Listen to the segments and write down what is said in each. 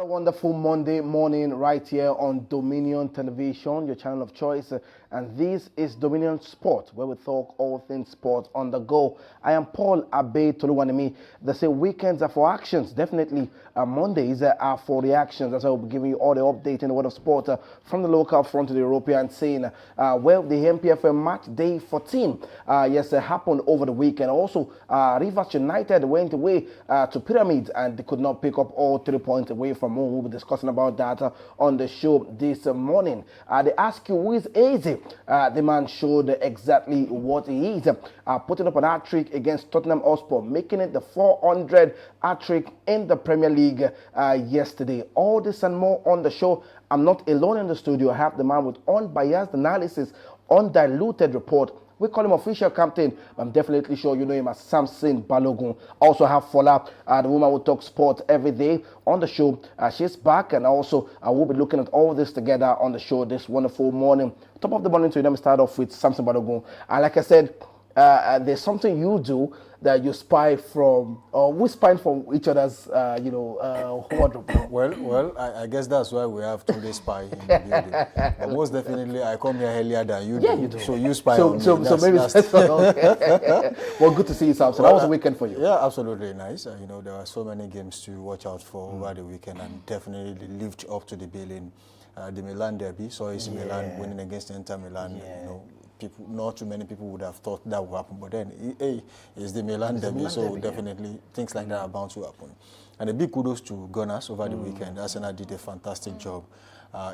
wonderful Monday morning right here on Dominion Television, your channel of choice. And this is Dominion Sport, where we talk all things sport on the go. I am Paul Abe Toluwanimi. They say weekends are for actions. Definitely Mondays are for reactions. That's why we'll be giving you all the update in the world of sport from the local front to the European scene. Well, the MPFL match day 14, yes, happened over the weekend. Also, Rivers United went away to Pyramids and they could not pick up all 3 points away from home. We'll be discussing about that on the show this morning. They ask you who is Eze. The man showed exactly what he is, putting up an hat-trick against Tottenham Hotspur, making it the 400 hat-trick in the Premier League yesterday. All this and more on the show. I'm not alone in the studio. I have the man with unbiased analysis, undiluted report. We call him official captain. I'm definitely sure you know him as Samson Balogun. Also have Fola, the woman who talks sport every day on the show. She's back, and also we'll be looking at all this together on the show this wonderful morning. Top of the morning to you. Let me start off with Samson Balogun. Like I said, there's something you do that you spy from, or we spy from each other's, wardrobe. Well, I guess that's why we have 2 days spy in the building. But most definitely, I come here earlier than you do. Yeah, you do. So you spy on me. So maybe that's okay. Well, good to see you, Samson. How was the weekend for you? Yeah, absolutely nice. There are so many games to watch out for over the weekend, and definitely lived up to the billing. The Milan derby, so it's Milan winning against Inter Milan. Not too many people would have thought that would happen, but then it's the Milan derby, so definitely things like that are bound to happen. And a big kudos to Gunners over the weekend. Arsenal did a fantastic job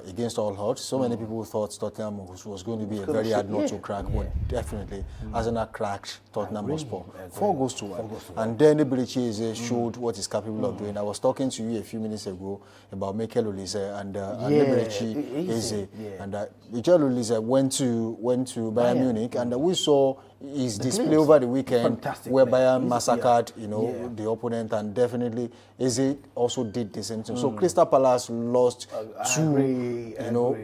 against all odds. So many people thought Tottenham was going to be a very hard nut to crack, but definitely Arsenal cracked Tottenham Hotspur 4 goals to 1. And then Eberechi showed what he's capable of doing. I was talking to you a few minutes ago about Mikel Olise and Eberechi Eze, and Mikel Olise went to Bayern Munich, and we saw his display over the weekend, where Bayern massacred, the opponent, and definitely Eze also did the same thing. So Crystal Palace lost 2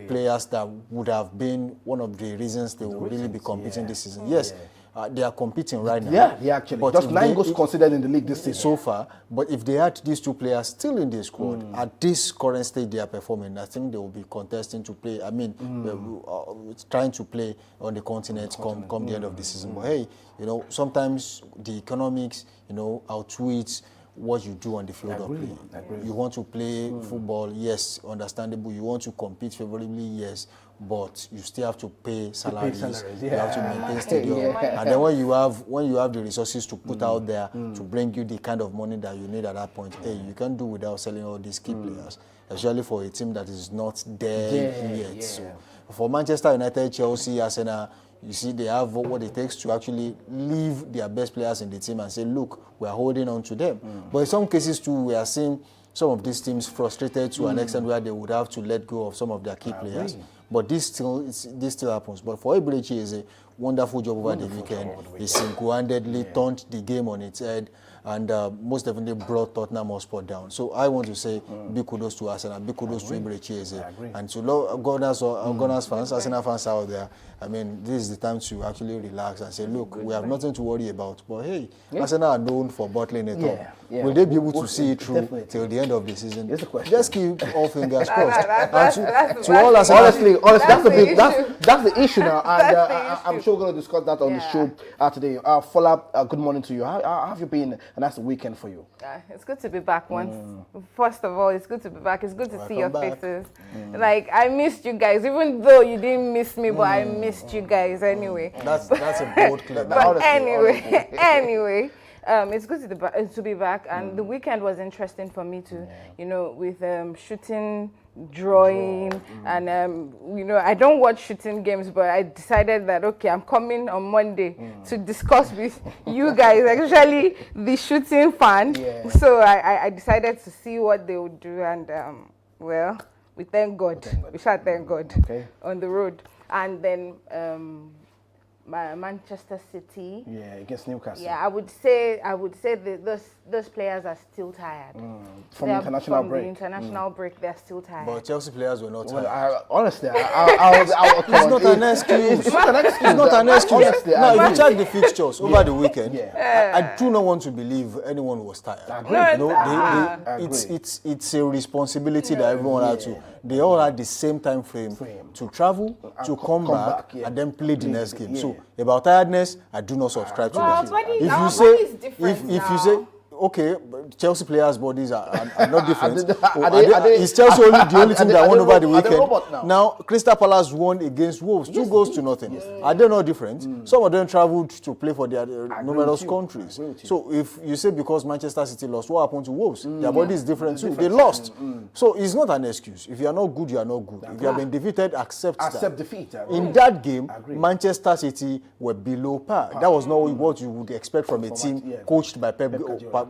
players that would have been one of the reasons they will really be competing this season. Yes, they are competing right now. Yeah, actually. But just 9 goals considered in the league this season. So far. But if they had these 2 players still in the squad, at this current stage they are performing, I think they will be contesting to play. I mean, trying to play on the continent come the end of the season. But hey, sometimes the economics, outweighs what you do on the field of play. You want to play football, yes, understandable. You want to compete favorably, yes, but you still have to pay salaries. You have to maintain stadium. And then when you have the resources to put out there to bring you the kind of money that you need at that point, hey, you can't do without selling all these key players, especially for a team that is not there yet. So for Manchester United, Chelsea, Arsenal, you see, they have what it takes to actually leave their best players in the team and say, look, we are holding on to them. But in some cases, too, we are seeing some of these teams frustrated to an extent where they would have to let go of some of their key players. But this still happens. But for Eberechi, is a wonderful job over the weekend. He single-handedly turned the game on its head, and most definitely brought Tottenham Hotspur down. So I want to say big kudos to Arsenal, big kudos to Eberechi Eze, and to Gunners fans, Arsenal fans out there. I mean, this is the time to actually relax and say, look, we have nothing to worry about. But hey, Arsenal are known for bottling it up. Will they be able to see it through till the end of the season? Just keep all fingers crossed. To all Arsenal, honestly, that's the issue now, and I'm sure we're going to discuss that on the show today. Fola, good morning to you. How have you been? And that's the weekend for you. It's good to be back First of all, it's good to be back. It's good to see your faces. Like, I missed you guys, even though you didn't miss me, but I missed you guys anyway. That's a bold claim. But anyway, it's good to be back, and the weekend was interesting for me too. With shooting, drawing, and I don't watch shooting games, but I decided that okay, I'm coming on Monday to discuss with you guys, especially the shooting fan. So I decided to see what they would do, and well, we thank God. We shall thank God on the road. And then Manchester City. Yeah, against Newcastle. Yeah, I would say that those players are still tired. From the international break. The international break, they're still tired. But Chelsea players were not tired. Well, honestly, it's not an excuse. It's not an excuse. It's not an excuse. Honestly, now, if you check the fixtures over the weekend, Yeah. I do not want to believe anyone was tired. I agree. It's a responsibility that everyone had to. They all had the same time frame to travel, to come back, and then play the next game. So about tiredness, I do not subscribe to that. If you say okay, Chelsea players' bodies are not different. Is Chelsea the only team that won over the weekend? Now, Crystal Palace won against Wolves, 2-0. Are they not different? Some of them travelled to play for their numerous countries. So if you say because Manchester City lost, what happened to Wolves? Their body is different too. They lost. So it's not an excuse. If you are not good, you are not good. If you have been defeated, accept defeat. In that game, Manchester City were below par. That was not what you would expect from a team coached by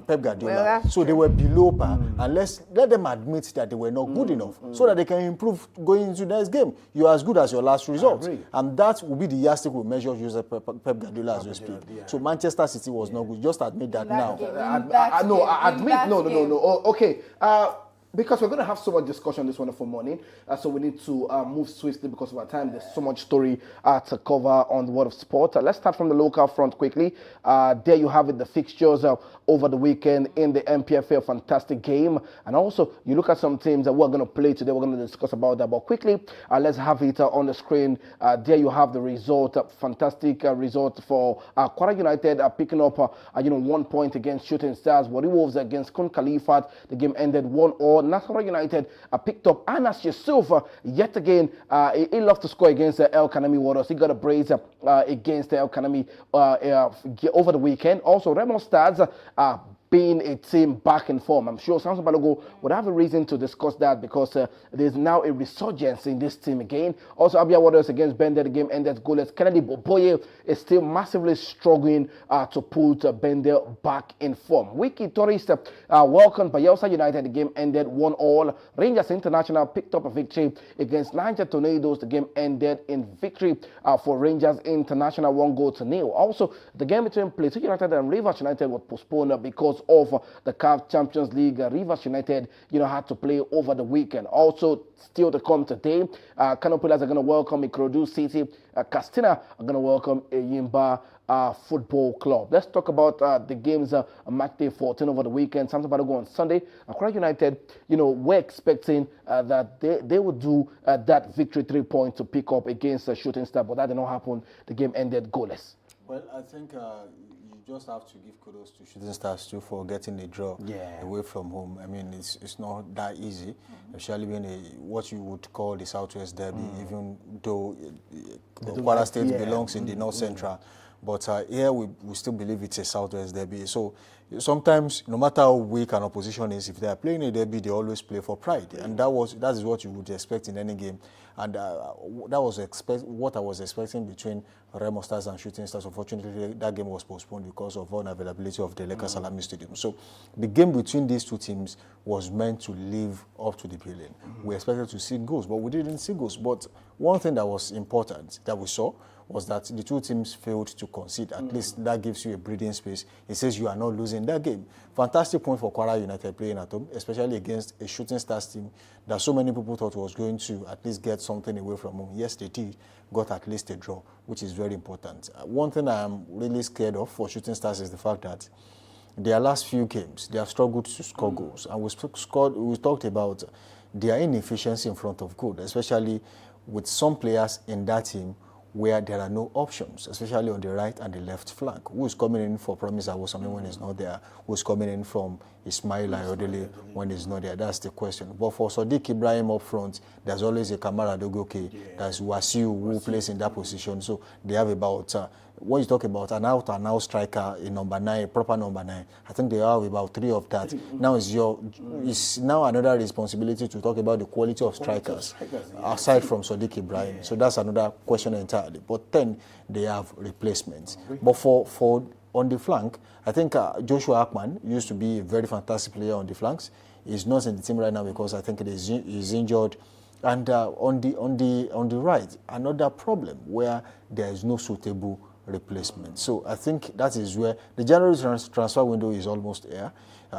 Pep Guardiola. So they were below par, and let them admit that they were not good enough, so that they can improve going into the next game. You are as good as your last result, and that will be the yardstick we measure Jose Pep Guardiola as we speak. So Manchester City was not good. Just admit that now. No. Okay. Because we're going to have so much discussion this wonderful morning, so we need to move swiftly because of our time. There's so much story to cover on the world of sport. Let's start from the local front quickly. There you have it, the fixtures over the weekend in the MPFA, fantastic game. And also, you look at some teams that we're going to play today. We're going to discuss about that. But quickly, let's have it on the screen. There you have the result, fantastic result for Kwara United picking up 1 point against Shooting Stars. Warri Wolves against Kun Khalifat. The game ended 1-1. Nasarawa United picked up Anas Yusuf yet again. He loved to score against El Kanami Warriors. He got a brace against El Kanami over the weekend. Also, Remo Stars being a team back in form. I'm sure Samson Balogo would have a reason to discuss that because there's now a resurgence in this team again. Also, Abia Warriors against Bender, the game ended goalless. Kennedy Boboye is still massively struggling to put Bender back in form. Wiki Tourist welcomed Bayelsa United. The game ended 1-1. Rangers International picked up a victory against Niger Tornadoes. The game ended in victory for Rangers International, 1-0. Also, the game between Plateau United and Rivers United was postponed because of the CAF Champions League. Rivers United, had to play over the weekend. Also, still to come today, Kano Pillars are going to welcome Ikorodu City. Castina are going to welcome Yimba Football Club. Let's talk about the games match day 14 over the weekend. Samson Balogo on Sunday. Accra United, we're expecting that they would do that victory 3 point to pick up against Shooting Star, but that did not happen. The game ended goalless. Well, I think you just have to give kudos to Shooting Stars too for getting a draw away from home. I mean, it's not that easy, especially when what you would call the Southwest Derby, even though Kwara State belongs in the North Central. But here we still believe it's a Southwest Derby. So sometimes, no matter how weak an opposition is, if they are playing a derby, they always play for pride. And that is what you would expect in any game. And that was what I was expecting between Remo Stars and Shooting Stars. Unfortunately, that game was postponed because of unavailability of the Lekka Salami Stadium. So the game between these two teams was meant to live up to the billing. We expected to see goals, but we didn't see goals. But one thing that was important that we saw was that the two teams failed to concede. At least that gives you a breathing space. It says you are not losing that game. Fantastic point for Kwara United playing at home, especially against a Shooting Stars team that so many people thought was going to at least get something away from home. Yes, they did. Got at least a draw, which is very important. One thing I'm really scared of for Shooting Stars is the fact that their last few games, they have struggled to score goals. And we talked about their inefficiency in front of goal, especially with some players in that team where there are no options, especially on the right and the left flank. Who is coming in for Promise Awosami when he's not there? Who is coming in from Ismail Ayodele when he's not there? That's the question. But for Sadiq Ibrahim up front, there's always a Kamara Dogoke, there's Wasiu who plays in that position. So they have about, when you talk about an out-and-out striker, a number 9, a proper number 9, I think they have about 3 of that. Now it's now another responsibility to talk about the quality of strikers aside from Sadiq Ibrahim. So that's another question entirely. But then they have replacements. But for on the flank, I think Joshua Akman used to be a very fantastic player on the flanks. He's not in the team right now because I think he's injured. And on the right, another problem where there is no suitable replacement. So I think that is where the January transfer window is almost here.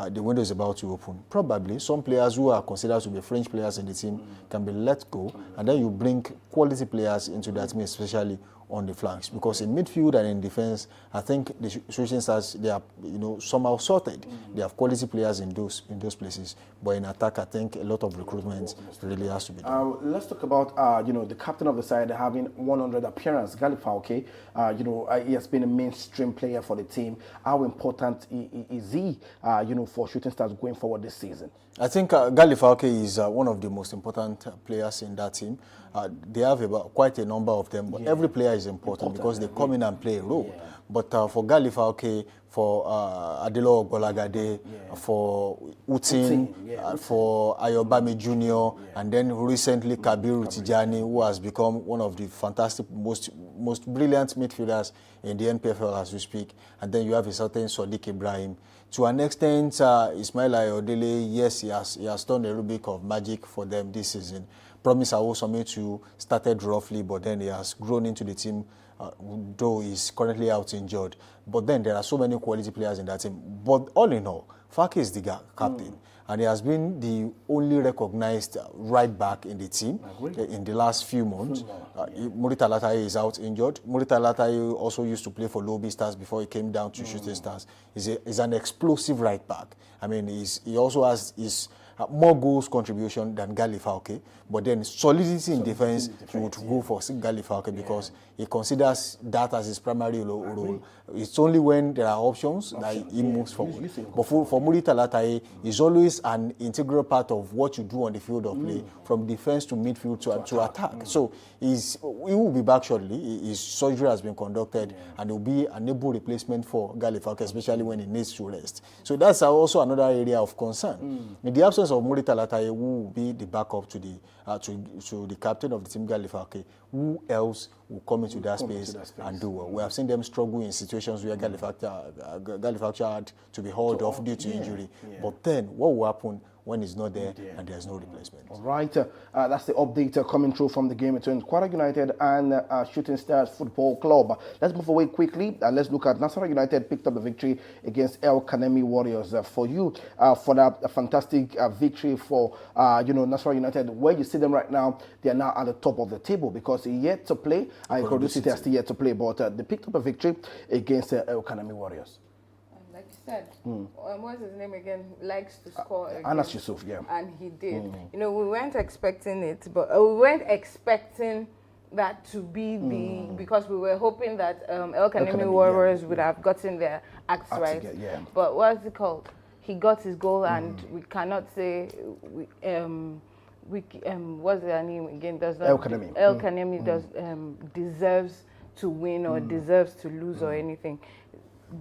The window is about to open. Probably some players who are considered to be French players in the team can be let go, and then you bring quality players into that team, especially on the flanks. Because in midfield and in defense, I think the Shooting Stars, they are somehow sorted. They have quality players in those places, but in attack, I think a lot of recruitment really has to be done. Let's talk about the captain of the side having 100 appearances, Gali Falke. He has been a mainstream player for the team. How important is he for Shooting Stars going forward this season? I think Gali Falke is one of the most important players in that team. They have quite a number of them, but every player is important because they come in and play a role. Yeah. But for Gali Falke, for Adelo Ogbolagade, for Utin, for Ayobami Jr., and then recently Kabiru Tijani, who has become one of the fantastic, most brilliant midfielders in the NPFL as we speak. And then you have a certain Sadiq Ibrahim. To an extent, Ismail Ayodele, yes, he has done a little bit of magic for them this season. Promise Awosometu started roughly, but then he has grown into the team, though he's currently out injured. But then there are so many quality players in that team. But all in all, Falke is the captain, and he has been the only recognized right back in the team in the last few months. Murita Lataye is out injured. Murita Lataye also used to play for Lobby Stars before he came down to Shooting Stars. He's an explosive right back. I mean, he also has his more goals contribution than Gali Falke, but then solidity in defense, he would go for Gali Falke because he considers that as his primary role. It's only when there are options that he moves forward. But for Murita Lataye, it's always an integral part of what you do on the field of play, from defense to midfield to attack. So he will be back shortly. His surgery has been conducted, and it will be an able replacement for Gali Falke, especially when he needs to rest. So that's also another area of concern. In the absence of Murita Lataye, who will be the backup to the captain of the team, Gali Falke, who else will come into that space and do well? We have seen them struggle in situations where Gali Falke had to be hauled off due to injury. But then, what will happen when he's not there and there's no replacement? All right, that's the update coming through from the game between Kwara United and Shooting Stars Football Club. Let's move away quickly and let's look at Nasarawa United picked up a victory against El Kanemi Warriors. For you, for that fantastic victory for Nasarawa United, where you see them right now, they are now at the top of the table because they're yet to play. Ikorodu City are still yet to play, but they picked up a victory against El Kanemi Warriors. Like you said, what's his name again? Likes to score again. Anas Yusuf, and he did. We weren't expecting it, but we weren't expecting that to be because we were hoping that El Kanemi Warriors would have gotten their acts right. But what's it called? He got his goal, and we cannot say what's their name again? Does not El Kanemi does deserves to win or deserves to lose or anything.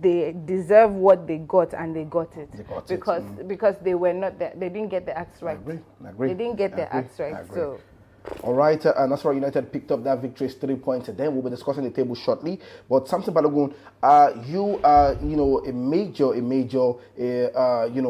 They deserve what they got, and they got it because they were not there. They didn't get the acts right. I agree. They didn't get the acts right. So. All right, Nasarawa United picked up that victory, 3 points. Then we'll be discussing the table shortly. But Samson Balogun, you are, a major,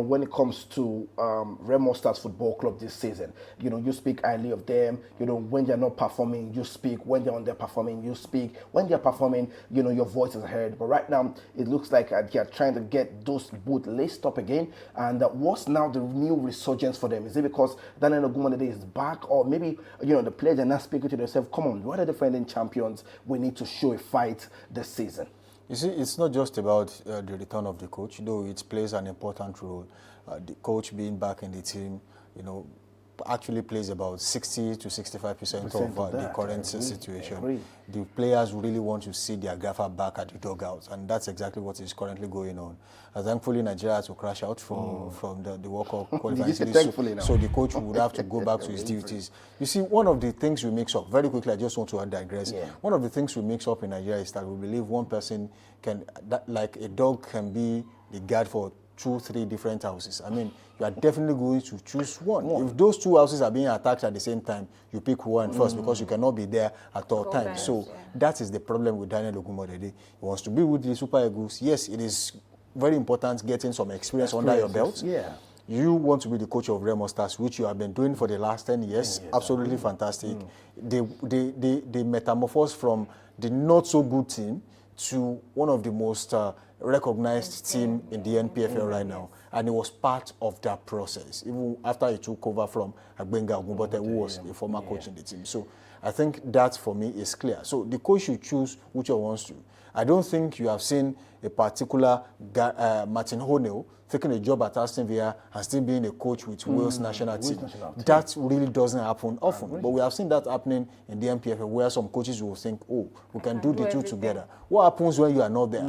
when it comes to Remo Stars Football Club this season. You speak highly of them. When they're not performing, you speak. When they're on their performing, you speak. When they're performing, your voice is heard. But right now, it looks like they're trying to get those boots laced up again. And what's now the new resurgence for them? Is it because Daniel Ogumade is back, or maybe the players are not speaking to themselves, come on, what are the defending champions? We need to show a fight this season. You see, it's not just about the return of the coach, though it plays an important role. The coach being back in the team, actually plays about 60 to 65% of the current situation. The players really want to see their gaffer back at the dugout, and that's exactly what is currently going on. Thankfully, Nigeria had to crash out from the World Cup qualifying series, so the coach would have to go back to his duties. You see, one of the things we mix up, very quickly, I just want to digress. One of the things we mix up in Nigeria is that we believe one person like a dog can be the guard for 2-3 different houses. I mean, you are definitely going to choose one. If those 2 houses are being attacked at the same time, you pick one first because you cannot be there at all times. So that is the problem with Daniel Ogumade. He wants to be with the Super Eagles. Yes, it is very important getting some experience under your belt. You want to be the coach of Remo Stars, which you have been doing for the last 10 years. Absolutely fantastic. They metamorphose from the not so good team to one of the most recognized team in the NPFL right now, and he was part of that process, even after he took over from Agbenga Ogunbote, who was a former coach in the team. So I think that for me is clear. So the coach should choose which one wants to. I don't think you have seen a particular Martin O'Neill taking a job at Aston Villa and still being a coach with Wales national team. That really doesn't happen often. But we have seen that happening in the NPFL, where some coaches will think, oh, we can do the two together. What happens when you are not there?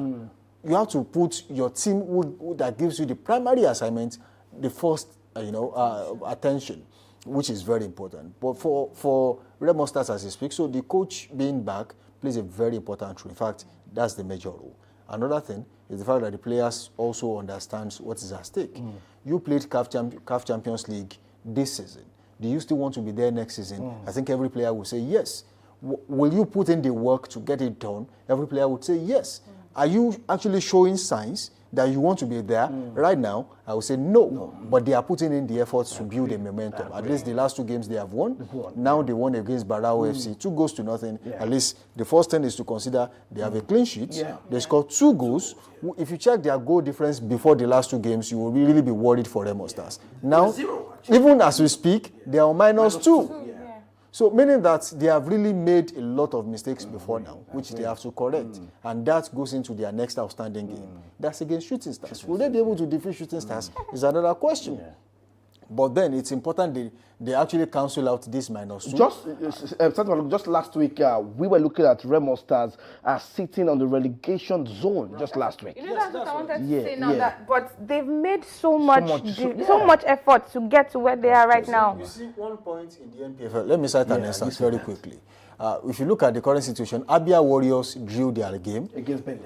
You have to put your team that gives you the primary assignment, the first attention, which is very important. But for Remo Stars as he speaks, so the coach being back plays a very important role. In fact, that's the major role. Another thing is the fact that the players also understand what is at stake. You played CAF Champions League this season. Do you still want to be there next season? I think every player will say yes. Will you put in the work to get it done? Every player would say yes. Are you actually showing signs that you want to be there? Right now, I would say no. But they are putting in the efforts to build a momentum. At least the last 2 games they have won. Now they won against Barao FC, 2 goals to nothing. At least the first thing is to consider they have a clean sheet. They scored 2 goals. If you check their goal difference before the last 2 games, you will really be worried for Remo Stars. Now, even as we speak, they are on -2. So meaning that they have really made a lot of mistakes before now, which they have to correct. And that goes into their next outstanding game. That's against Shooting Stars. Will they be able to defeat Shooting Stars is another question. But then it's important they actually cancel out this -2. Just last week, we were looking at Remo Stars sitting on the relegation zone just last week. You know, that's what I wanted to say now. But they've made so much effort to get to where they are right now. You see one point in the NPFL. Let me cite an instance very quickly. If you look at the current situation, Abia Warriors drew their game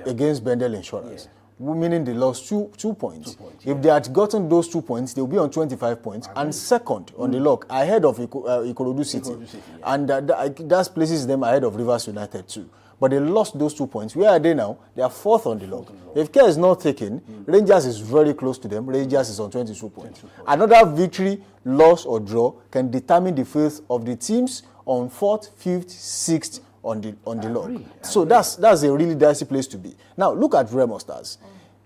against Bendel Insurance. Meaning they lost two points. If they had gotten those 2 points, they'll be on 25 points and second on the log, ahead of Ikorodu City. And that places them ahead of Rivers United too. But they lost those 2 points. Where are they now? They are 4th on the log. If care is not taken, Rangers is very close to them. Rangers is on 22 points. Another victory, loss or draw can determine the fate of the teams on 4th, 5th, 6th, on the log. So that's a really dicey place to be. Now look at Remo Stars.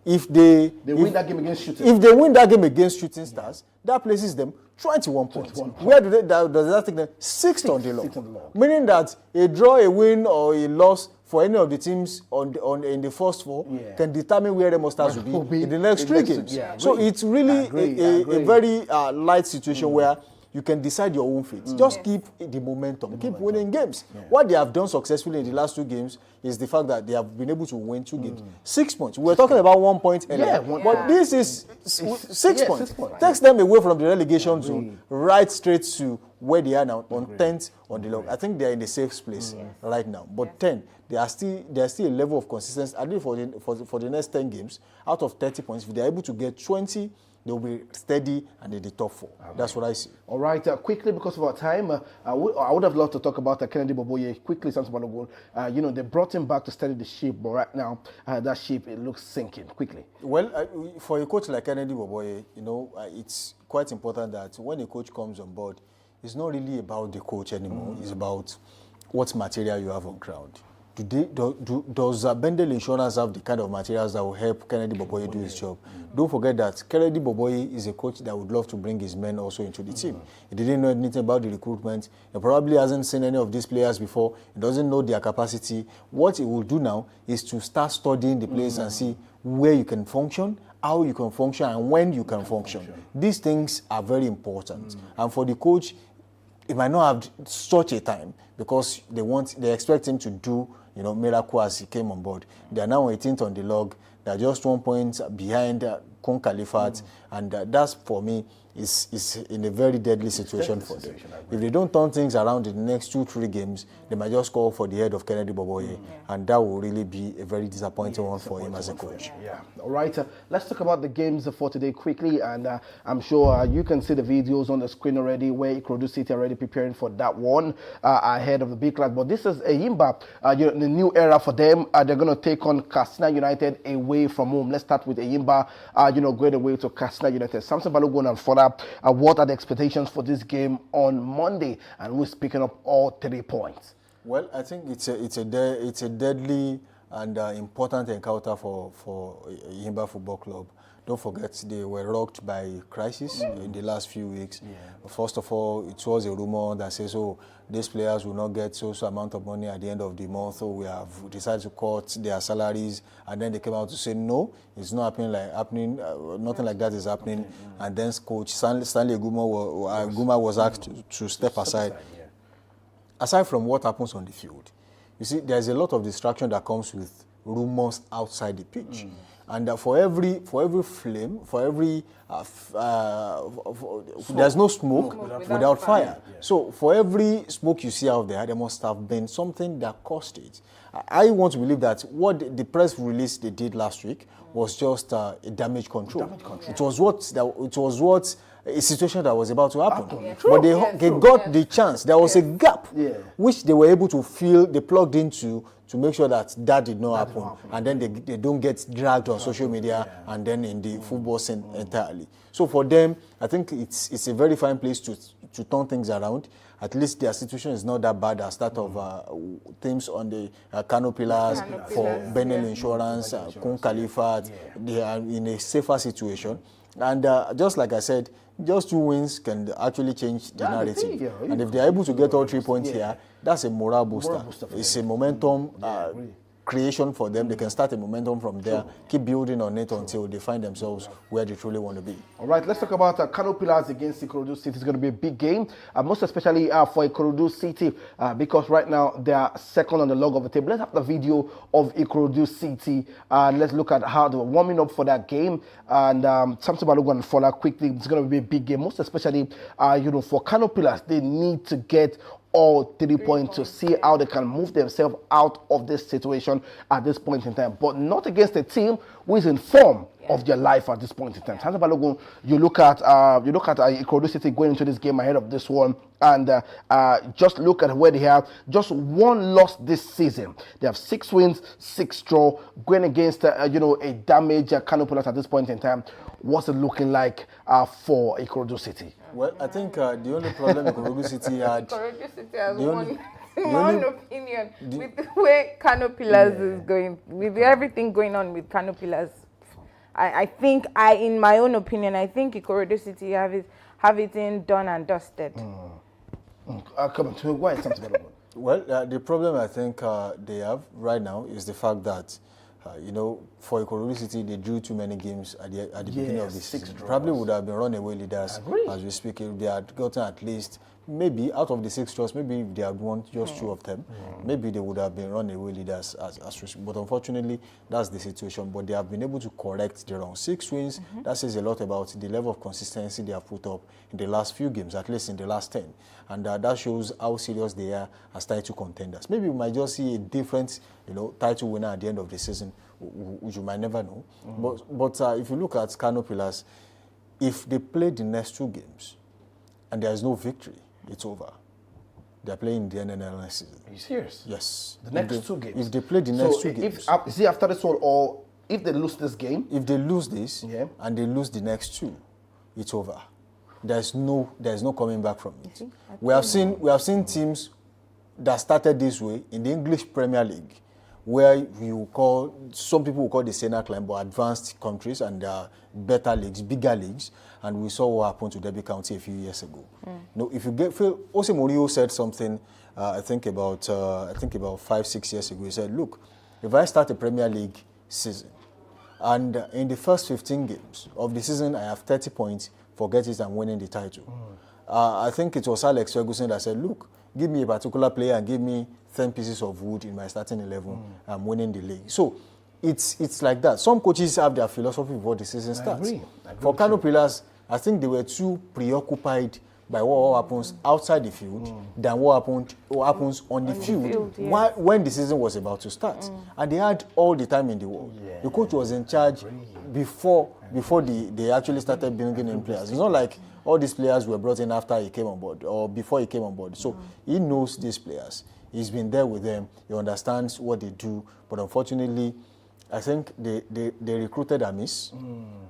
If they win that game against Shooting. If they win that game against Shooting Stars, that places them 21 points. Where does that take them? 6th on the log. Meaning that a draw, a win, or a loss for any of the teams in the first 4 can determine where Remo Stars will be in the next 3 games. So it's really a very light situation where you can decide your own fate. Just keep the momentum. Keep winning games. What they have done successfully in the last 2 games is the fact that they have been able to win 2 games. 6 points. We were talking about 1 point earlier. But this is 6 points. Takes them away from the relegation zone, right straight to where they are now, on 10th on the log. I think they are in the safe place right now. But 10, there's still a level of consistency. I think for the next 10 games, out of 30 points, if they are able to get 20, they'll be steady and in the top 4. That's what I see. All right, quickly, because of our time, I would have loved to talk about Kennedy Boboye quickly. They brought him back to steady the ship, but right now that ship, it looks sinking quickly. Well, for a coach like Kennedy Boboye, it's quite important that when a coach comes on board, it's not really about the coach anymore. It's about what material you have on ground. Does Bendel Insurance have the kind of materials that will help Kennedy Boboye do his job? Don't forget that Kennedy Boboye is a coach that would love to bring his men also into the team. He didn't know anything about the recruitment. He probably hasn't seen any of these players before. He doesn't know their capacity. What he will do now is to start studying the players and see where you can function, how you can function, and when you can function. These things are very important. And for the coach, he might not have such a time because they expect him to do miracle as he came on board. They are now 18th on the log. They are just 1 point behind Kun Khalifat, and that's for me is in a very deadly situation for them. If they don't turn things around in the next 2-3 games, they might just call for the head of Kennedy Boboye, and that will really be a very disappointing one for him as a coach. All right, let's talk about the games for today quickly, and I'm sure you can see the videos on the screen already where Ikorodu City already preparing for that one ahead of the big class. But this is Eyimba, the new era for them. They're going to take on Katsina United away from home. Let's start with Eyimba, going away to Katsina United. Samson Balogun and further. What are the expectations for this game on Monday? And we're picking up all 3 points. Well, I think it's a deadly and important encounter for Yimba Football Club. Don't forget, they were rocked by crisis in the last few weeks. Yeah. First of all, it was a rumor that says, oh, these players will not get so amount of money at the end of the month, so we have decided to cut their salaries. And then they came out to say, no, it's not happening. Nothing like that is happening. Okay. And then coach Stanley Guma was asked to step aside. Yeah. Aside from what happens on the field, you see, there's a lot of distraction that comes with rumors outside the pitch. And for every flame, for every there's no smoke without fire. Yeah. So for every smoke you see out there must have been something that caused it. I want to believe that what the press release they did last week was just a damage control. It was what a situation that was about to happen. Yeah. But they got the chance. There was a gap which they were able to fill, they plugged into to make sure that did not happen. And then they don't get dragged on social media and then in the football scene entirely. So for them, I think it's a very fine place to turn things around. At least their situation is not that bad as that of teams on the Kano Pillars for Benel Insurance, Kun Khalifat. They are in a safer situation. And just like I said, just 2 wins can actually change the narrative. And if they are able to get all 3 points here, that's a morale booster. It's a momentum creation for them. They can start a momentum from there, keep building on it until they find themselves where they truly want to be. All right, let's talk about Kano Pillars against Ikorodu City. It's going to be a big game, most especially for Ikorodu City, because right now they are second on the log of the table. Let's have the video of Ikorodu City. Let's look at how they were warming up for that game. And Samson Balogun and Fola quickly. It's going to be a big game, most especially for Kano Pillars. They need to get all 3 points to see how they can move themselves out of this situation at this point in time, but not against a team who is in form of their life at this point in time. Samson Balogun, you look at Ikorodu City going into this game ahead of this one, and just look at where they have just 1 loss this season. They have 6 wins, 6 draw, going against a damaged Kano Pillars at this point in time. What's it looking like for Ikorodu City? Well, I think the only problem Ikorodu City had... Ikorodu City has won. In my own opinion, with the way Kano Pillars is going, with everything going on with Kano Pillars, I think in my own opinion, I think Ikorodu City have it in done and dusted. Come on, to why something about it? Well, the problem I think they have right now is the fact that for Ikorodu City, they drew too many games at the beginning of the season. Probably would have been runaway leaders as we speak. If they had gotten at least, maybe out of the 6 draws, maybe if they had won just 2 of them, maybe they would have been runaway leaders as but unfortunately, that's the situation. But they have been able to correct the wrong 6 wins. That says a lot about the level of consistency they have put up in the last few games, at least in the last 10. And that shows how serious they are as title contenders. Maybe we might just see a different, title winner at the end of the season, which you might never know. But if you look at Kano Pillars, if they play the next 2 games and there is no victory, it's over. They're playing the NNL next season. Are you serious? Yes. The next 2 games? If they play the next 2 games. Is it after this one, or if they lose this game? If they lose this and they lose the next 2, it's over. There's no coming back from it. We have seen teams that started this way in the English Premier League, where some people will call the Sena climb, but advanced countries and better leagues, bigger leagues, and we saw what happened to Derby County a few years ago. If you Jose Mourinho said something, I think about 5-6 years ago. He said, "Look, if I start a Premier League season, and in the first 15 games of the season I have 30 points, forget it, I'm winning the title." I think it was Alex Ferguson that said, "Look, give me a particular player and give me 10 pieces of wood in my starting 11, I'm winning the league." So it's like that. Some coaches have their philosophy before the season starts. I agree For Kano Pillars, I think they were too preoccupied by what happens outside the field than what happens on the field when the season was about to start. And they had all the time in the world. The coach was in charge before they actually started bringing in players. It's not like all these players were brought in after he came on board or before he came on board. So he knows these players. He's been there with them. He understands what they do. But unfortunately, I think they recruited amiss.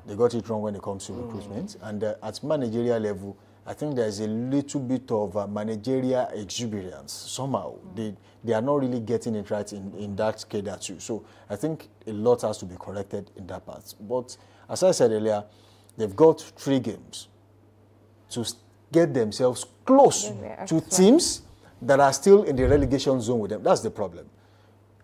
They got it wrong when it comes to recruitment. And at managerial level, I think there's a little bit of managerial exuberance. Somehow, they are not really getting it right in that cadre too. So I think a lot has to be corrected in that part. But as I said earlier, they've got 3 games to get themselves close to teams that are still in the relegation zone with them. That's the problem.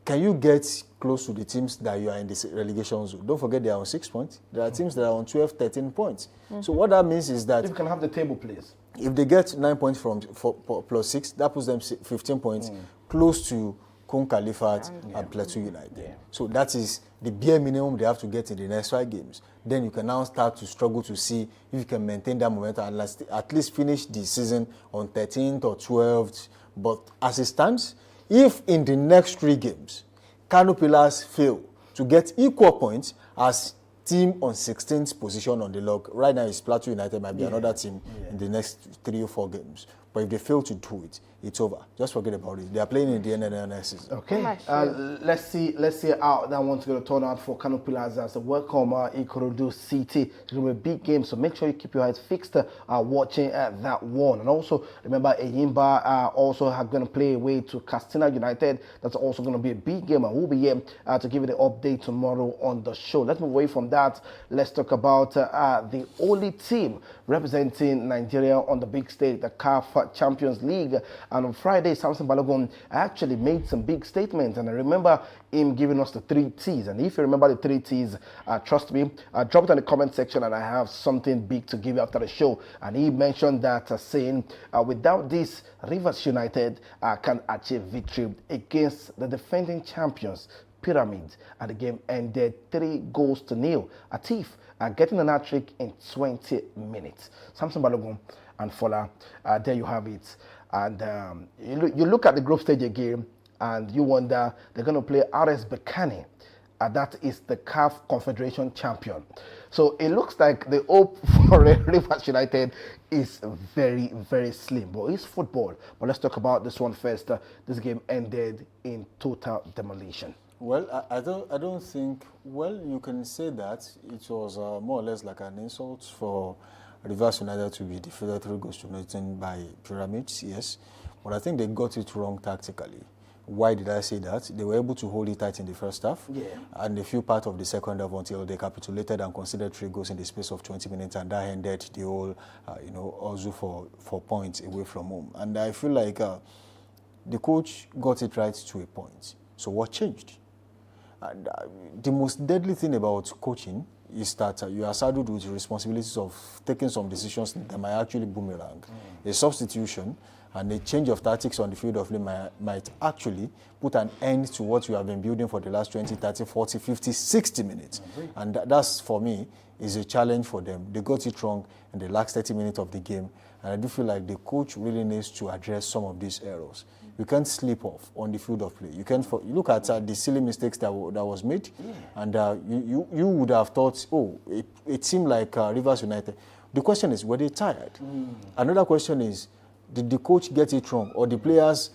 Can you get close to the teams that you are in the relegation zone? Don't forget they are on 6 points. There are teams that are on 12, 13 points. So what that means is that... If you can have the table, please. If they get 9 points from plus 6, that puts them 15 points close to Kun Khalifat and Plateau United. Yeah. So that is the bare minimum they have to get in the next 5 games. Then you can now start to struggle to see if you can maintain that momentum and at least finish the season on 13th or 12th. But as it stands, if in the next 3 games, Kano Pillars fail to get equal points as team on 16th position on the log, right now it's Plateau United, might be another team in the next 3 or 4 games. But if they fail to do it, it's over. Just forget about it. They are playing in the NNL season. Okay. Let's see how that one's going to turn out for Kano Pillars as a welcome Ikorodu City. It's going to be a big game, so make sure you keep your eyes fixed watching that one. And also remember, Eyimba also are going to play away to Castina United. That's also going to be a big game, and we'll be here to give you the update tomorrow on the show. Let's move away from that. Let's talk about the only team representing Nigeria on the big stage, the CAF Champions League. And on Friday, Samson Balogun actually made some big statements, and I remember him giving us the 3 T's. And if you remember the 3 T's, trust me, drop it in the comment section, and I have something big to give you after the show. And he mentioned that saying, without this, Rivers United can achieve victory against the defending champions, Pyramids, and the game ended 3-0. Atif getting an hat-trick in 20 minutes. Samson Balogun and Fola, there you have it. And you look at the group stage game, and you wonder, they're going to play RS Berkane. That is the CAF Confederation champion. So it looks like the hope for Rivers United is very, very slim. But it's football. But let's talk about this one first. This game ended in total demolition. Well, I don't think, well, you can say that it was more or less like an insult for Rivers United to be defeated 3-0 by Pyramids, yes. But I think they got it wrong tactically. Why did I say that? They were able to hold it tight in the first half, and a few parts of the second half until they capitulated and conceded 3 goals in the space of 20 minutes, and that ended the whole, also for points away from home. And I feel like the coach got it right to a point. So what changed? And the most deadly thing about coaching is that you are saddled with the responsibilities of taking some decisions that might actually boomerang. A substitution and a change of tactics on the field of play might actually put an end to what you have been building for the last 20, 30, 40, 50, 60 minutes. And that's, for me, is a challenge for them. They got it wrong in the last 30 minutes of the game, and I do feel like the coach really needs to address some of these errors. You can't slip off on the field of play. You can't. You look at the silly mistakes that was made, and you would have thought, oh, it seemed like Rivers United. The question is, were they tired? Another question is, did the coach get it wrong, or the players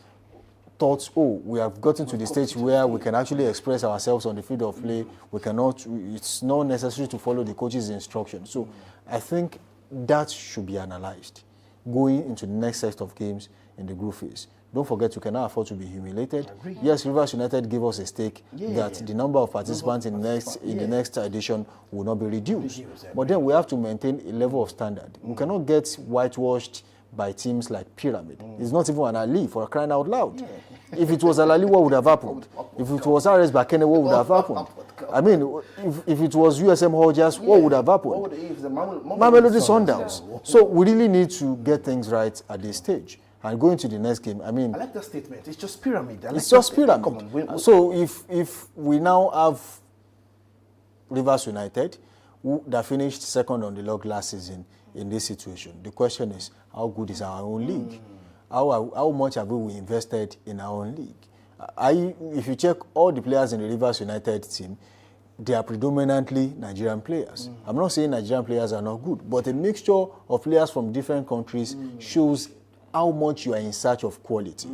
thought, oh, we have gotten to the stage where we can actually express ourselves on the field of play. We cannot. It's not necessary to follow the coach's instructions. So I think that should be analyzed going into the next set of games in the group phase. Don't forget, you cannot afford to be humiliated. Yes, Rivers United gave us a stake that the number of participants in the next edition will not be reduced. But then we have to maintain a level of standard. We cannot get whitewashed by teams like Pyramid. It's not even an Ali, for crying out loud. If it was an Ali, what would have happened? If it was RS Berkane, what would have happened? I mean, if it was USM Hodges, what would have happened? Mamelodi Sundowns. So we really need to get things right at this stage. And going to the next game, I mean... I like that statement. It's just Pyramid. It's just Pyramid. So if we now have Rivers United, that finished second on the log last season in this situation, the question is, how good is our own league? How much have we invested in our own league? If you check all the players in the Rivers United team, they are predominantly Nigerian players. I'm not saying Nigerian players are not good, but a mixture of players from different countries shows how much you are in search of quality,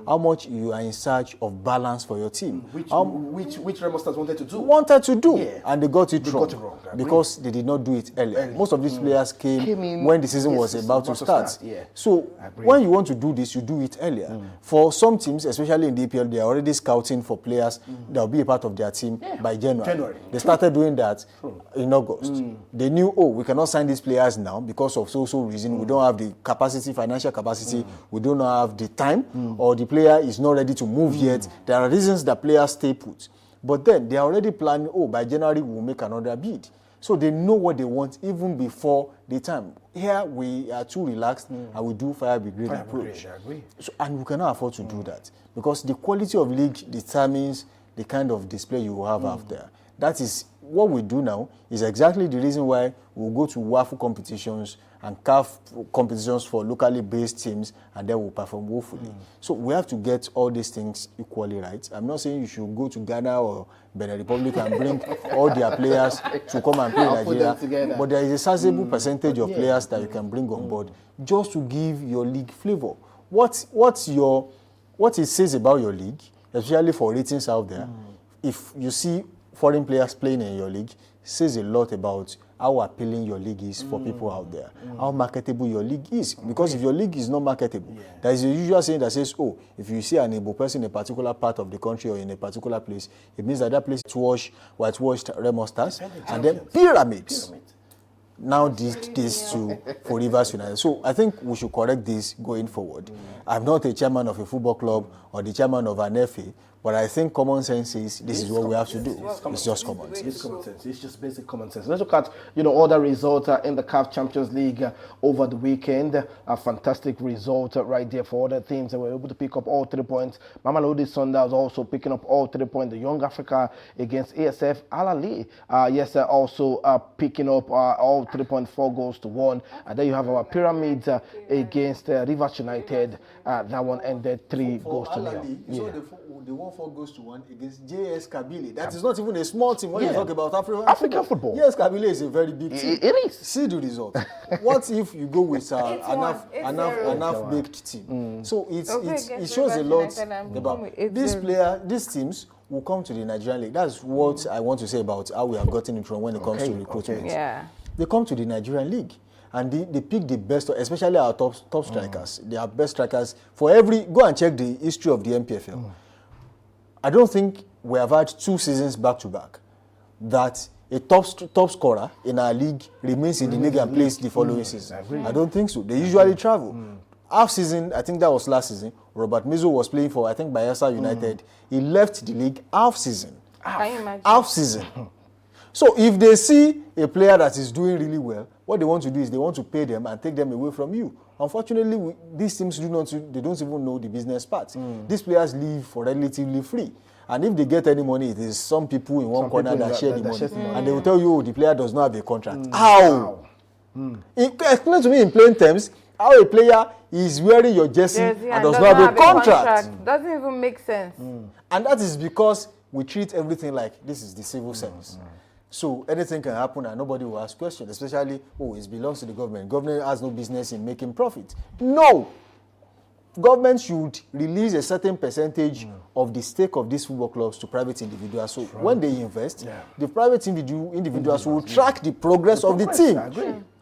how much you are in search of balance for your team. Which Remo Stars wanted to do. Yeah. And they got it wrong because they did not do it earlier. Most of these players came in when the season was about to start. Yeah. So when you want to do this, you do it earlier. For some teams, especially in the EPL, they are already scouting for players that will be a part of their team by January. They started doing that in August. They knew, we cannot sign these players now because of so reason. We don't have the capacity, financial capacity. We don't have the time, or the player is not ready to move yet. There are reasons that players stay put. But then they are already planning, by January we'll make another bid. So they know what they want even before the time. Here we are too relaxed and we do fire brigade approach. I agree. So, and we cannot afford to do that because the quality of league determines the kind of display you will have out there. That is what we do now is exactly the reason why we'll go to WAFU competitions and CAF competitions for locally based teams, and then we'll perform woefully. So we have to get all these things equally right. I'm not saying you should go to Ghana or Benin Republic and bring all their players to come and play in Nigeria, but there is a sizable percentage of players that you can bring on board just to give your league flavor. What it says about your league, especially for ratings out there, if you see foreign players playing in your league, says a lot about how appealing your league is for people out there, how marketable your league is. Because if your league is not marketable, there is a usual saying that says, if you see an Igbo person in a particular part of the country or in a particular place, it means that place whitewashed Remo Stars, and then pyramids. Now this to for Rivers United. So I think we should correct this going forward. I'm not a chairman of a football club or the chairman of an FA, but I think common sense is this is what we have to do. It's just common sense. It's common sense. It's just basic common sense. Let's look at other results in the CAF Champions League over the weekend. A fantastic result right there for other teams that were able to pick up all 3 points. Mamelodi Sundowns also picking up all 3 points. The Young Africa against ASF Al Ahly. Also picking up all 3 points, 4 goals to 1. And then you have our Pyramids against Rivers United. That one ended 3 goals to 0. The 1-4 goes to 1 against JS Kabylie. That is not even a small team when you talk about African football. JS Kabylie is a very big team. It is. See the result. What if you go with an baked team? So it shows a lot about these teams will come to the Nigerian League. That's what I want to say about how we have gotten it from when it comes to recruitment. Yeah. They come to the Nigerian League. And they pick the best, especially our top strikers. They are best strikers for every. Go and check the history of the MPFL. I don't think we have had 2 seasons back to back that a top scorer in our league remains in the league and plays the following season. I don't think so. They usually travel. Half season, I think that was last season. Robert Mizo was playing for, I think, Bayelsa United. He left the league half season. Can you imagine? Half season. So if they see a player that is doing really well, what they want to do is they want to pay them and take them away from you. Unfortunately, these teams don't even know the business part. These players leave for relatively free. And if they get any money, it is some people in one corner that share the money. And they will tell you, the player does not have a contract. How? Explain to me in plain terms how a player is wearing your jersey and does not have a contract. Doesn't even make sense. And that is because we treat everything like this is the civil service. So anything can happen and nobody will ask questions, especially, it belongs to the government. Government has no business in making profit. No! Government should release a certain percentage of the stake of these football clubs to private individuals. So when they invest, the private individuals will track the progress of the team. I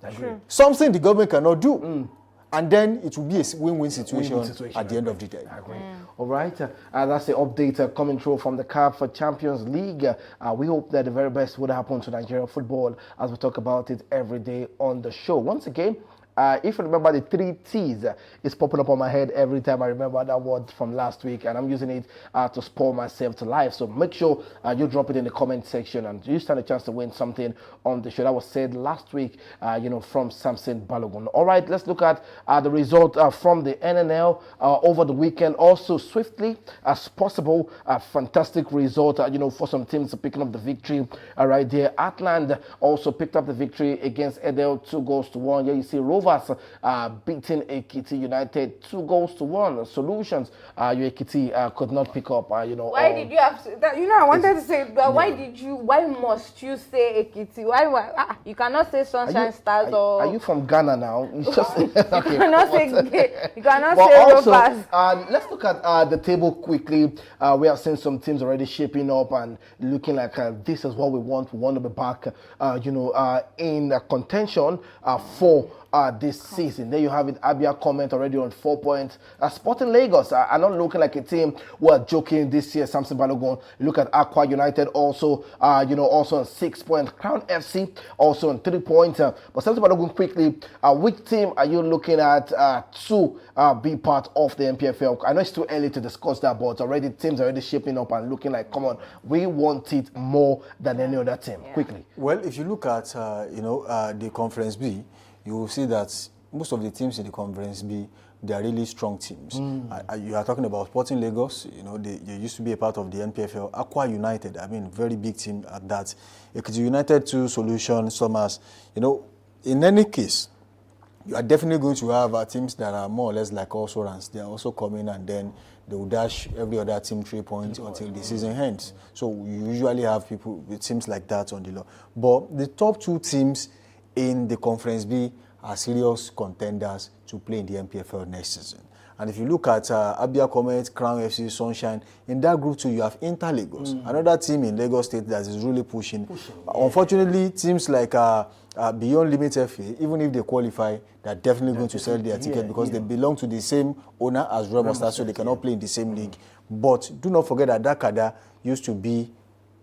agree. Something the government cannot do. And then it will be a win-win situation at the end of the day. I agree. All right. That's the update coming through from the CAF Champions League. We hope that the very best would happen to Nigerian football as we talk about it every day on the show. Once again, if you remember the 3 T's, it's popping up on my head every time I remember that word from last week, and I'm using it to spoil myself to life. So make sure you drop it in the comment section, and you stand a chance to win something on the show. That was said last week, from Samson Balogun. All right, let's look at the result from the NNL over the weekend. Also, swiftly as possible, a fantastic result, for some teams picking up the victory right there. Atland also picked up the victory against Edel, 2 goals to 1. Here you see Rovers Rovers beating Ekiti United 2-1. Solutions, your Ekiti could not pick up. Why did you have to? I wanted to say, but why must you say Ekiti? Why? You cannot say Sunshine Stars or. Are you from Ghana now? You just okay. You cannot say Rovers. Let's look at the table quickly. We have seen some teams already shaping up and looking like this is what we want. We want to be back, in contention for this season. There you have it. Abia Comment already on 4 points. Sporting Lagos are not looking like a team who are joking this year. Samson Balogun. You look at Aqua United also, also on 6 points. Crown FC also on 3 points. But Samson Balogun, quickly, which team are you looking at to be part of the NPFL? I know it's too early to discuss that, but already teams are already shaping up and looking like, come on, we want it more than any other team. Yeah. Quickly. Well, if you look at the Conference B, you will see that most of the teams in the Conference B, they are really strong teams. You are talking about Sporting Lagos, they used to be a part of the NPFL. Aqua United, very big team at that. Ekiti United 2, Solution, Somers. In any case, you are definitely going to have teams that are more or less like also runs. They are also coming and then they will dash every other team 3 points until the season ends. So you usually have people with teams like that on the law. But the top 2 teams in the Conference B are serious contenders to play in the NPFL next season. And if you look at Abia Comet, Crown FC, Sunshine, in that group too, you have Inter Lagos, another team in Lagos State that is really pushing. Unfortunately, teams like Beyond Limit FA, even if they qualify, they're definitely going to sell their ticket because they belong to the same owner as Remo Stars, so they cannot play in the same league. But do not forget that Dakada used to be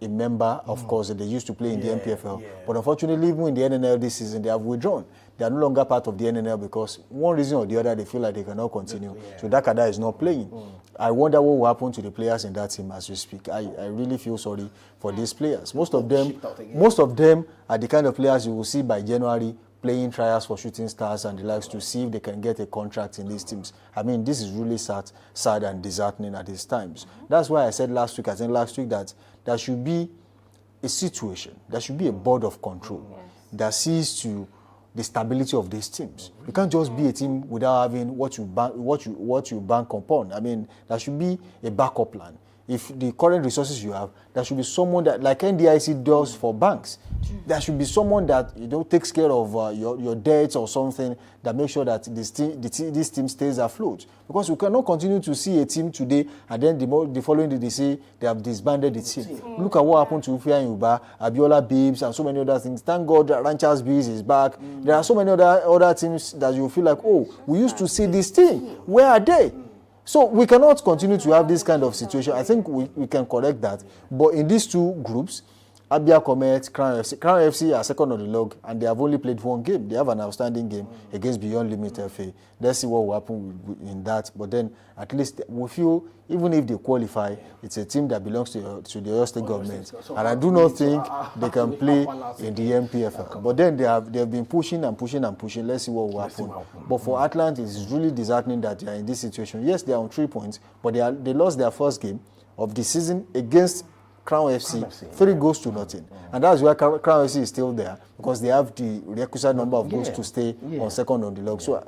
a member, of course, they used to play in the NPFL. But unfortunately, even in the NNL this season, they have withdrawn. They are no longer part of the NNL because one reason or the other, they feel like they cannot continue. So Dakada is not playing. I wonder what will happen to the players in that team as we speak. I really feel sorry for these players. Most of them are the kind of players you will see by January playing trials for Shooting Stars and the likes to see if they can get a contract in these teams. This is really sad and disheartening at these times. That's why I said last week, that there should be a situation, there should be a board of control that sees to the stability of these teams. You can't just be a team without having what you bank upon. There should be a backup plan. If the current resources you have, there should be someone that, like NDIC does for banks, there should be someone that takes care of your debts or something that makes sure that this team stays afloat. Because we cannot continue to see a team today and then the following day they say they have disbanded the team. Look at what happened to Ufia and Yuba, Abiola Beeps, and so many other things. Thank God Ranchers Bees is back. There are so many other teams that you feel like, oh, we used to see this team. Where are they? So we cannot continue to have this kind of situation. I think we can correct that. But in these 2 groups, Abia Comet, Crown FC are second on the log, and they have only played 1 game. They have an outstanding game against Beyond Limit FA. Let's see what will happen in that. But then, at least we feel, even if they qualify, it's a team that belongs to the Oyo State government. And I do not think they can play in the NPFL. But then they have been pushing and pushing and pushing. Let's see what will happen. But for Atlanta, it's really disheartening that they are in this situation. Yes, they are on 3 points, but they lost their first game of the season against Crown FC, 3-0. And that's why Crown FC is still there, because they have the requisite number of goals to stay on second on the log. So,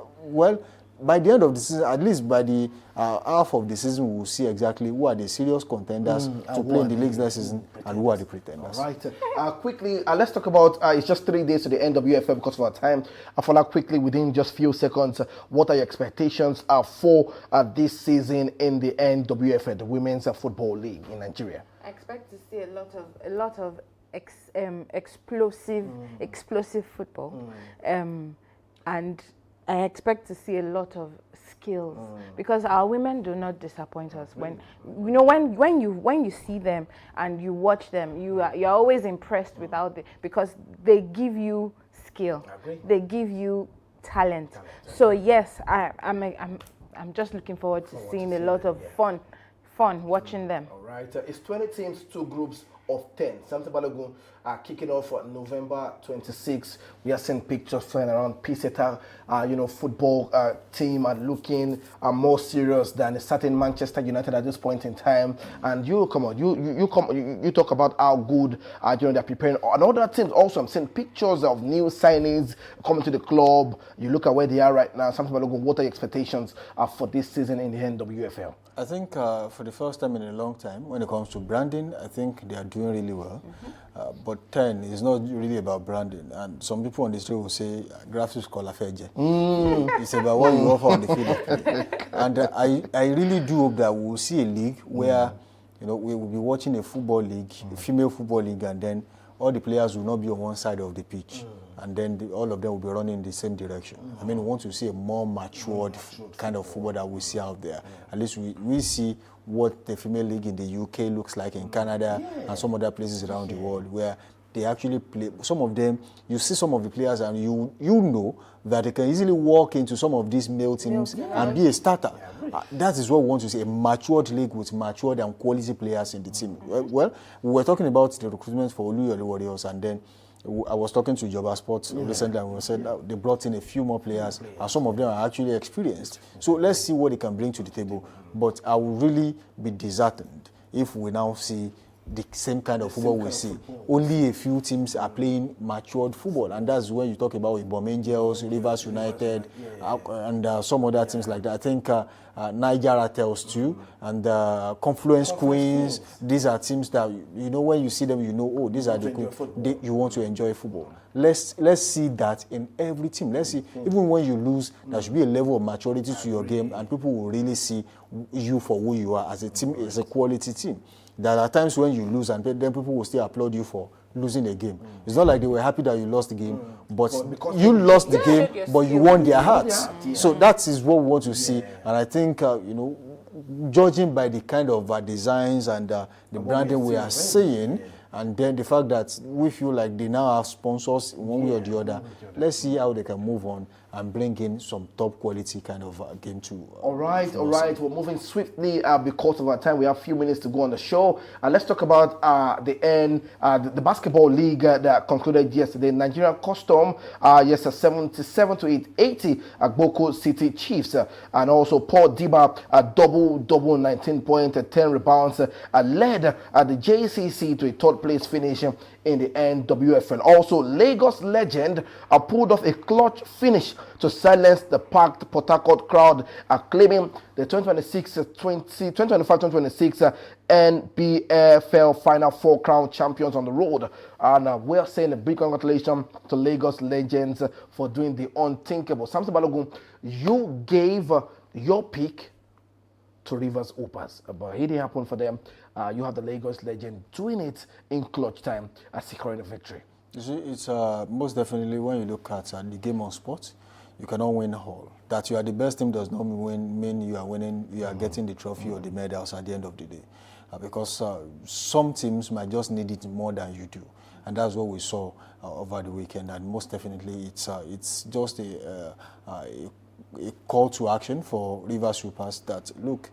by the end of the season, at least by the half of the season, we will see exactly who are the serious contenders to play in the leagues next season and who are the pretenders. All right. Quickly, let's talk about, it's just 3 days to the NWFL because of our time. For quickly, within just few seconds, what are your expectations for this season in the NWFL, the Women's Football League in Nigeria? I expect to see a lot of explosive football, and I expect to see a lot of skills because our women do not disappoint us. When you see them and you watch them, you're always impressed because they give you skill, they give you talent. So yes, I'm just looking forward to seeing a lot of fun watching them. All right, it's 20 teams, 2 groups of 10. Samson Balogun kicking off on November 26. We are seeing pictures flying around. Piseta, football team are looking more serious than a certain Manchester United at this point in time. And you talk about how good they're preparing. And other teams also, I'm seeing pictures of new signings coming to the club. You look at where they are right now. Samson Balogun, what are your expectations for this season in the NWFL? I think for the first time in a long time, when it comes to branding, I think they are doing really well. But 10 is not really about branding. And some people on the street will say, graphics call afeje. It's about what you offer on the field. And I really do hope that we will see a league where we will be watching a football league, a female football league, and then all the players will not be on one side of the pitch. And then all of them will be running in the same direction. I mean, we want to see a more matured kind of football that we see out there. At least we see what the female league in the UK looks like in Canada and some other places around the world where they actually play. Some of them, you see some of the players and you know that they can easily walk into some of these male teams and be a starter. That is what we want to see, a matured league with matured and quality players in the team. Well, we were talking about the recruitment for Oluyole Warriors, and then I was talking to Joba Sports recently, and we said that they brought in a few more players, and some of them are actually experienced. So let's see what they can bring to the table. But I will really be disheartened if we now see the same kind of football we see. Only a few teams are playing matured football, and that's when you talk about Ibom Angels, Rivers United, and some other teams like that. I think Niger Ratels too, and Confluence Queens. These are teams that when you see them, oh, these are the good. You want to enjoy football. Let's see that in every team. Let's see, even when you lose, there should be a level of maturity to your game, and people will really see you for who you are as a team, as a quality team. There are times when you lose and then people will still applaud you for losing a game. It's not like they were happy that you lost the game, but you lost the game, but you won their hearts. So that is what we want to see. And I think, judging by the kind of designs and the branding we are seeing, and then the fact that we feel like they now have sponsors one way or the other, let's see how they can move on and bring in some top quality kind of game to. All right. We're moving swiftly because of our time. We have a few minutes to go on the show. Let's talk about the basketball league that concluded yesterday. Nigerian Custom, 77 to 80 at Boko City Chiefs, and also Paul Diba double 19 points, 10 rebounds, led the JCC to a third place finish in the NWFL. Also, Lagos Legend pulled off a clutch finish to silence the packed Port Harcourt crowd, claiming the 2025-2026 NBFL Final Four crown champions on the road. And we're saying a big congratulations to Lagos Legends for doing the unthinkable. Samson Balogun, you gave your pick to Rivers Hoopers, but it didn't happen for them. You have the Lagos Legend doing it in clutch time, securing a victory. You see, it's most definitely when you look at the game of sports, you cannot win all. That you are the best team does not mean you are winning, you are getting the trophy or the medals at the end of the day. Because some teams might just need it more than you do. And that's what we saw over the weekend. And most definitely, it's just a call to action for Rivers Hoopers that, look,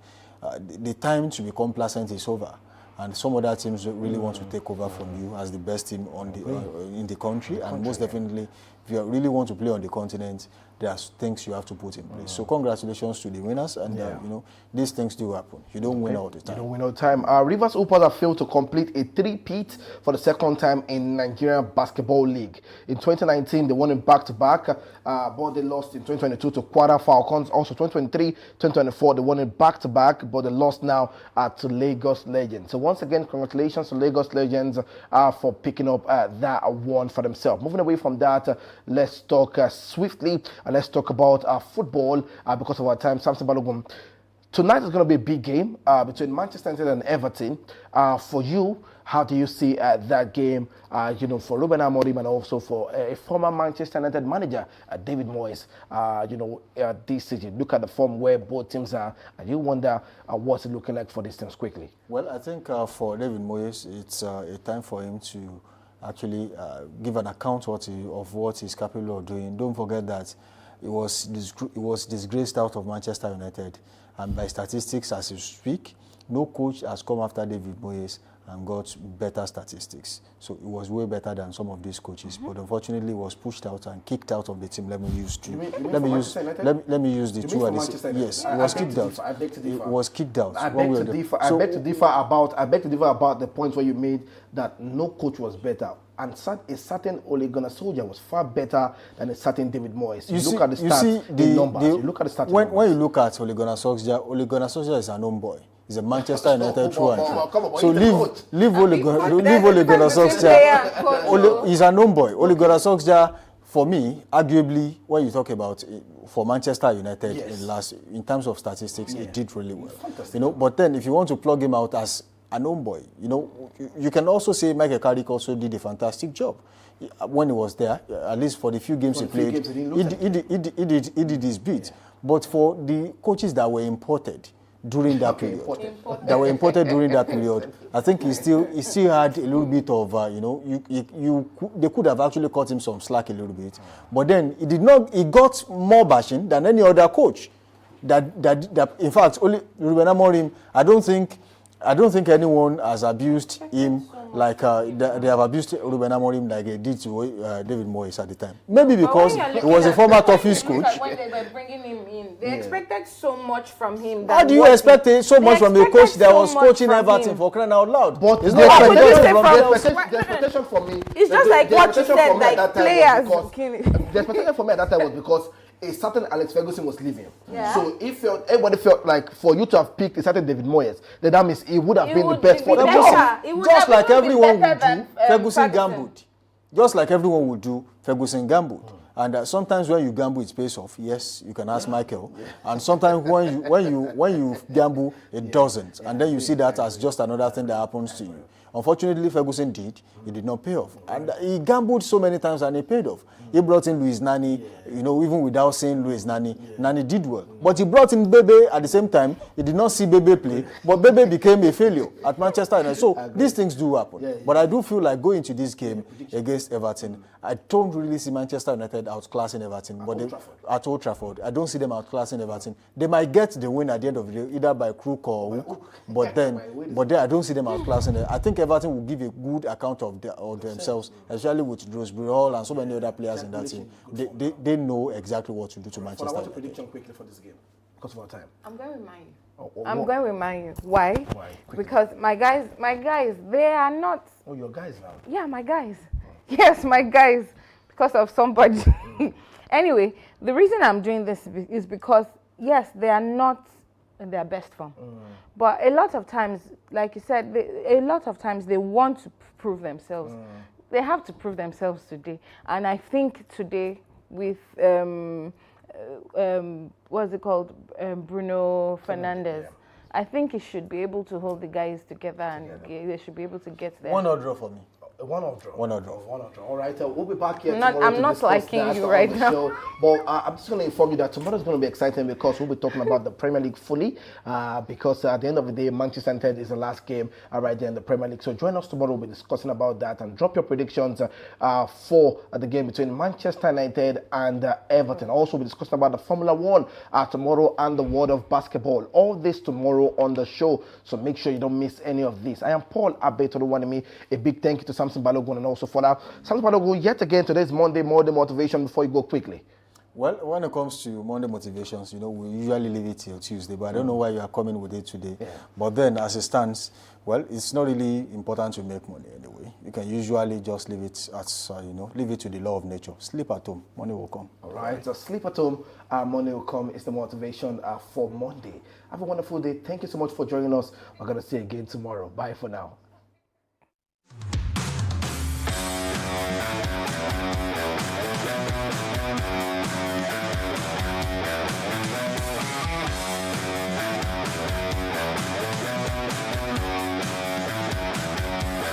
the time to be complacent is over. And some other teams really want to take over from you as the best team in the country. And most definitely, if you really want to play on the continent, there are things you have to put in place. So congratulations to the winners. And, these things do happen. You don't win all the time. You don't win all the time. Rivers Hoopers have failed to complete a three-peat for the second time in Nigerian Basketball League. In 2019, they won in back-to-back, but they lost in 2022 to Kwara Falcons. Also, 2023, 2024, they won in back-to-back, but they lost now to Lagos Legends. So once again, congratulations to Lagos Legends for picking up that one for themselves. Moving away from that, let's talk swiftly and let's talk about football because of our time. Samson Balogun, tonight is going to be a big game between Manchester United and Everton. For you, how do you see that game? For Ruben Amorim and also for a former Manchester United manager, David Moyes. This season, look at the form where both teams are, and you wonder what's it looking like for these teams quickly. Well, I think for David Moyes, it's a time for him to actually give an account of what he's capable of doing. Don't forget that he was disgraced out of Manchester United, and by statistics as you speak, no coach has come after David Moyes and got better statistics. So it was way better than some of these coaches. But unfortunately, he was pushed out and kicked out of the team. Let me use two. Let me use the two at the same. Yes, he was kicked out. He was kicked out. I beg to differ about the points where you made that no coach was better. And a certain Ole Gunnar Solskjaer was far better than a certain David Moyes. You look at the stats, the numbers. You look at the stats. When you look at Ole Gunnar Solskjaer is an own boy. He's a Manchester United through and through. So leave Ole Gunnar Solskjaer. He's an own boy. Ole Gunnar Solskjaer, for me, arguably, when you talk about for Manchester United in terms of statistics, he did really well. You know, but then if you want to plug him out as an own boy, you know, you can also say Michael Carrick also did a fantastic job when he was there. At least for the few games he played, he did his bit. But for the coaches that were imported during that period, I think he still had a little bit of they could have actually cut him some slack a little bit. But then he got more bashing than any other coach. That in fact, only Ruben Amorim, I don't think anyone has abused him like they have abused Ruben Amorim like they did to David Moyes at the time. Maybe because he was a former Toffees coach. When they were bringing him in, they expected so much from him. How do you expect so much from a coach that was coaching Everton for crying out loud? But it's the expectation for me. It's just like what you said, like players. The expectation for me at that time was because a certain Alex Ferguson was leaving. Yeah. So everybody felt like for you to have picked a certain David Moyes, then that means he would have been the best for them. Just like everyone would do, Ferguson gambled. Just like everyone would do, Ferguson gambled. And sometimes when you gamble, it pays off. Yes, you can ask Michael. And sometimes when you gamble, it doesn't. And then you see that as just another thing that happens to you. Unfortunately, Ferguson did. It did not pay off. And he gambled so many times and it paid off. He brought in Luis Nani, even without saying Luis Nani, Nani did well. But he brought in Bebe at the same time. He did not see Bebe play, but Bebe became a failure at Manchester United. So these things do happen. But I do feel like going into this game against Everton, I don't really see Manchester United outclassing Everton. At Old Trafford, I don't see them outclassing Everton. They might get the win at the end of the day, either by crook or hook. But then I don't see them outclassing them. I think Everton will give a good account of themselves, especially with Drewsbury Hall and so many other players in that team. They know exactly what to do to Manchester United. What's your prediction quickly for this game? Because of our time. I'm going with Man U. I'm going with Man U. Why? Because my guys, they are not. Oh, your guys now? Yeah, my guys. Yes, my guys. Because of somebody. Anyway, the reason I'm doing this is because, yes, they are not in their best form. But a lot of times, like you said, a lot of times they want to prove themselves. They have to prove themselves today. And I think today with, what's it called, Bruno Fernandes, I think he should be able to hold the guys together and they should be able to get there. 1-0 draw for me. One or draw. 1-0 draw. All right, we'll be back here tomorrow. I'm not liking you right now. But I'm just going to inform you that tomorrow is going to be exciting because we'll be talking about the Premier League fully. Because at the end of the day, Manchester United is the last game right there in the Premier League. So join us tomorrow. We'll be discussing about that and drop your predictions for the game between Manchester United and Everton. Also, we'll be discussing about the Formula One tomorrow and the world of basketball. All this tomorrow on the show. So make sure you don't miss any of this. I am Paul Abetoluwanimi. A big thank you to Samson Balogun and also for that. Samson Balogun, yet again, today's Monday motivation before you go quickly. Well, when it comes to Monday motivations, we usually leave it till Tuesday, but I don't know why you are coming with it today. Yeah. But then, as it stands, well, it's not really important to make money anyway. You can usually just leave it as, leave it to the law of nature. Sleep at home, money will come. All right, so sleep at home, money will come is the motivation for Monday. Have a wonderful day. Thank you so much for joining us. We're going to see you again tomorrow. Bye for now.